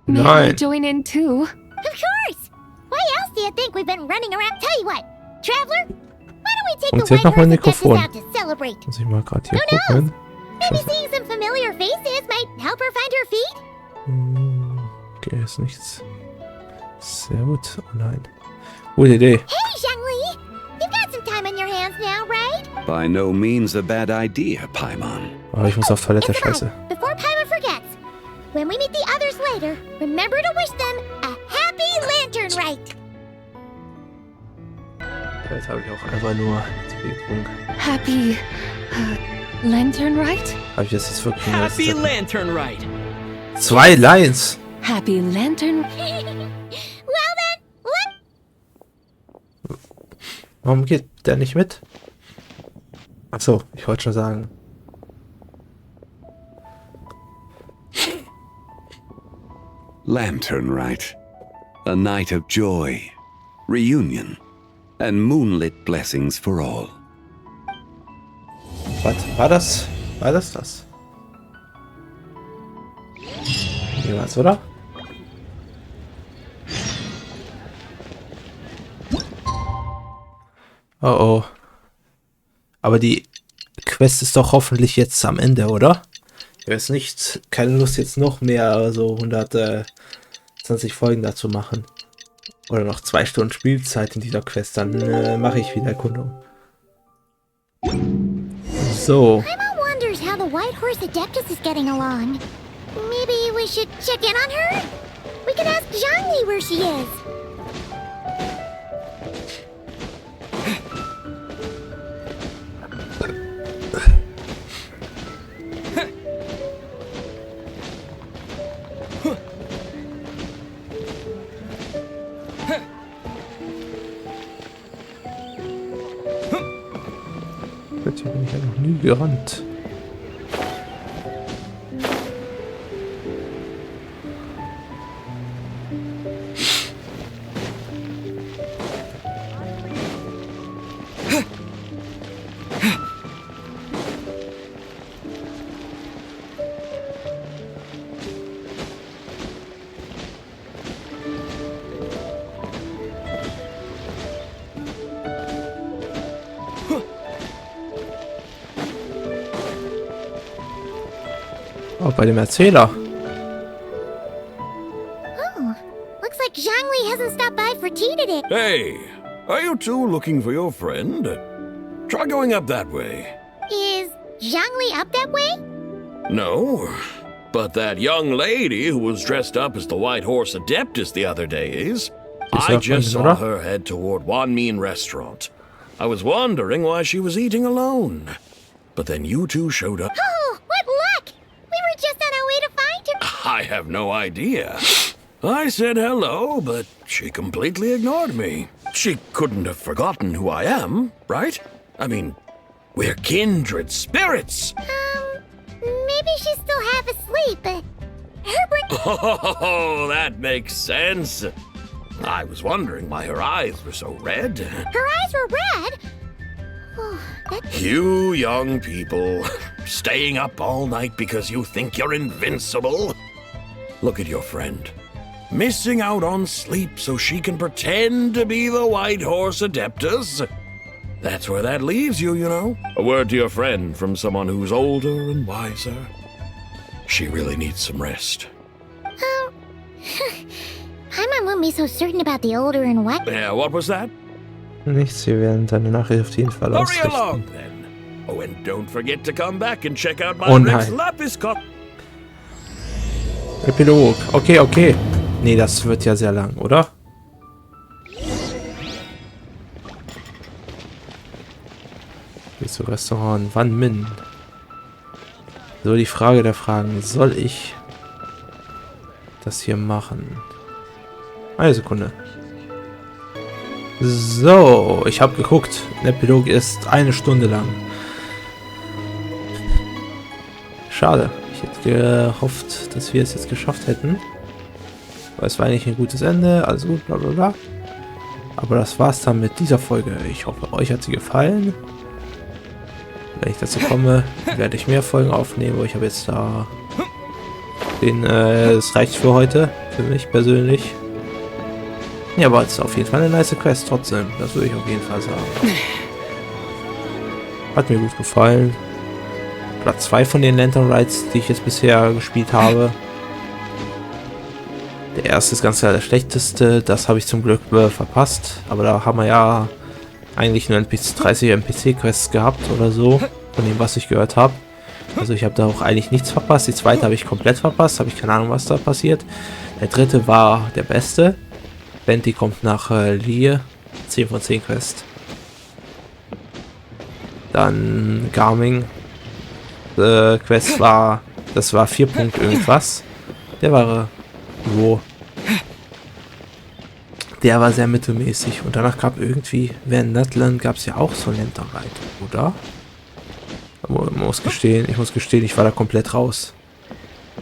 may I join in too? Of course! Why else do you think we've been running around? Tell you what, Traveler, why don't we take the white horse and get this out to celebrate? Who knows? Maybe seeing some familiar faces might help her find her feet? Okay, ist nichts. Sehr gut. Oh nein. Gute Idee. Hey, Zhangli! You've got some time on your hands now, right? By no means a bad idea, Paimon. Oh, ich muss auf Toilette, scheiße. Before Paimon forgets, when we meet the others later, remember to wish them a happy Lantern Rite! Jetzt habe ich auch einfach nur Tee getrunken. Happy... Lantern Rite? Habe ich jetzt wirklich... Happy Lantern Rite! 2 Lines! Happy Lantern... Well then, what? Warum geht der nicht mit? Achso, ich wollte schon sagen. Lantern Rite. A night of joy, reunion, and moonlit blessings for all. Was war das? War das das? Jemals, oder? Oh oh. Aber die Quest ist doch hoffentlich jetzt am Ende, oder? Ich habe jetzt nicht, keine Lust jetzt noch mehr, so 120 Folgen dazu machen. Oder noch 2 Stunden Spielzeit in dieser Quest, dann mache ich wieder Erkundung. So. Paimon wonders how the White Horse Adeptus is getting along. Maybe we should check in on her? We can ask Zhangli where she is. Menü gerannt. Oh, bei dem Erzähler. Oh, looks like Zhangli hasn't stopped by for tea today. Hey, are you two looking for your friend? Try going up that way. Is Zhangli up that way? No, but that young lady who was dressed up as the White Horse Adeptus the other day is. I just saw her head toward Wan Min restaurant. I was wondering why she was eating alone. But then you two showed up. Oh, what luck! We were just on our way to find her. I have no idea. I said hello, but she completely ignored me. She couldn't have forgotten who I am, right? I mean, we're kindred spirits. Maybe she's still half asleep. Oh, that makes sense. I was wondering why her eyes were so red. Her eyes were red? Oh, You young people, staying up all night because you think you're invincible. Look at your friend, missing out on sleep so she can pretend to be the White Horse Adeptus. That's where that leaves you, you know. A word to your friend from someone who's older and wiser. She really needs some rest. Paimon wouldn't be so certain about the older and what. Yeah, what was that? Nichts, wir werden deine Nachricht auf jeden Fall Hurry ausrichten. along, then. Oh, and don't forget to come back and check out my Oh, next nein. lapis cup. Epilog. Okay, okay. Nee, das wird ja sehr lang, oder? Geh zu Restaurant Wan Min. So, die Frage der Fragen. Soll ich das hier machen? Eine Sekunde. So, ich habe geguckt. Der Epilog ist 1 Stunde lang. Schade. Ich hätte gehofft, dass wir es jetzt geschafft hätten. Aber es war eigentlich ein gutes Ende. Also gut, bla bla bla. Aber das war's dann mit dieser Folge. Ich hoffe, euch hat sie gefallen. Wenn ich dazu komme, werde ich mehr Folgen aufnehmen. Aber ich habe jetzt da das reicht für heute. Für mich persönlich. Ja, aber es ist auf jeden Fall eine nice Quest trotzdem. Das würde ich auf jeden Fall sagen. Hat mir gut gefallen. Platz 2 von den Lantern Rides, die ich jetzt bisher gespielt habe. Der erste ist ganz klar der schlechteste. Das habe ich zum Glück verpasst. Aber da haben wir ja eigentlich nur 30 NPC-Quests gehabt oder so. Von dem, was ich gehört habe. Also ich habe da auch eigentlich nichts verpasst. Die zweite habe ich komplett verpasst. Habe ich keine Ahnung, was da passiert. Der dritte war der beste. Benti kommt nach Lie. 10 von 10 Quest. Dann Garming. Quest war, das war 4 Punkt irgendwas. Der war wo? Der war sehr mittelmäßig. Und danach gab irgendwie, während Nutland gab es ja auch so ein Lenterreit, oder? Aber ich muss gestehen, ich war da komplett raus.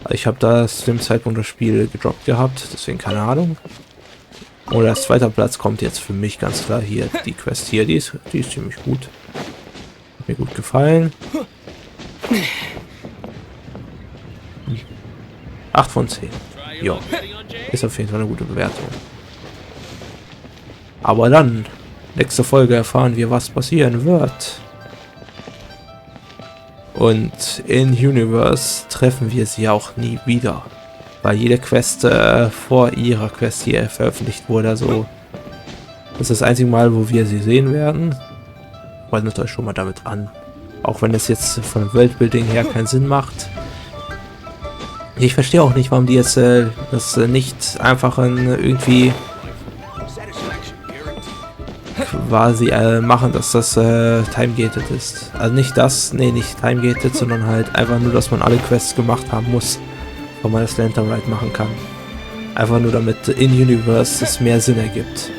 Ich habe das zu dem Zeitpunkt das Spiel gedroppt gehabt, deswegen keine Ahnung. Oder als zweiter Platz kommt jetzt für mich ganz klar hier die Quest hier, die ist ziemlich gut. Hat mir gut gefallen. 8 von 10. Ja, ist auf jeden Fall eine gute Bewertung. Aber dann, nächste Folge erfahren wir, was passieren wird. Und in Universe treffen wir sie auch nie wieder. Weil jede Quest vor ihrer Quest hier veröffentlicht wurde. Also, das ist das einzige Mal, wo wir sie sehen werden. Freundet euch schon mal damit an. Auch wenn es jetzt von Worldbuilding her keinen Sinn macht. Ich verstehe auch nicht, warum die jetzt das nicht einfach irgendwie quasi machen, dass das time-gated ist. Also nicht das, nee, nicht time-gated, sondern halt einfach nur, dass man alle Quests gemacht haben muss, wo man das Lantern Ride machen kann. Einfach nur damit in Universe es mehr Sinn ergibt.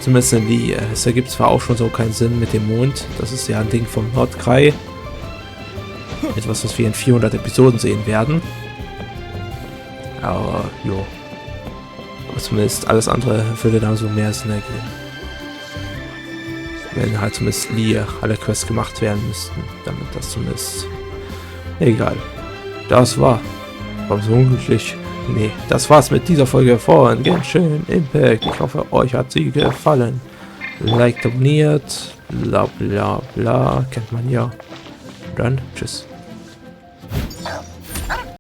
Zumindest in die. Es ergibt zwar auch schon so keinen Sinn mit dem Mond. Das ist ja ein Ding vom Nordkrei. Etwas, was wir in 400 Episoden sehen werden. Aber, jo. Aber zumindest alles andere würde dann so mehr Sinn ergeben. Wenn halt zumindest nie alle Quests gemacht werden müssten, damit das zumindest... Egal. Das war... Warum so unglücklich? Nee, das war's mit dieser Folge von Genshin Impact. Ich hoffe, euch hat sie gefallen. Like, abonniert, bla bla bla, kennt man ja. Dann, tschüss.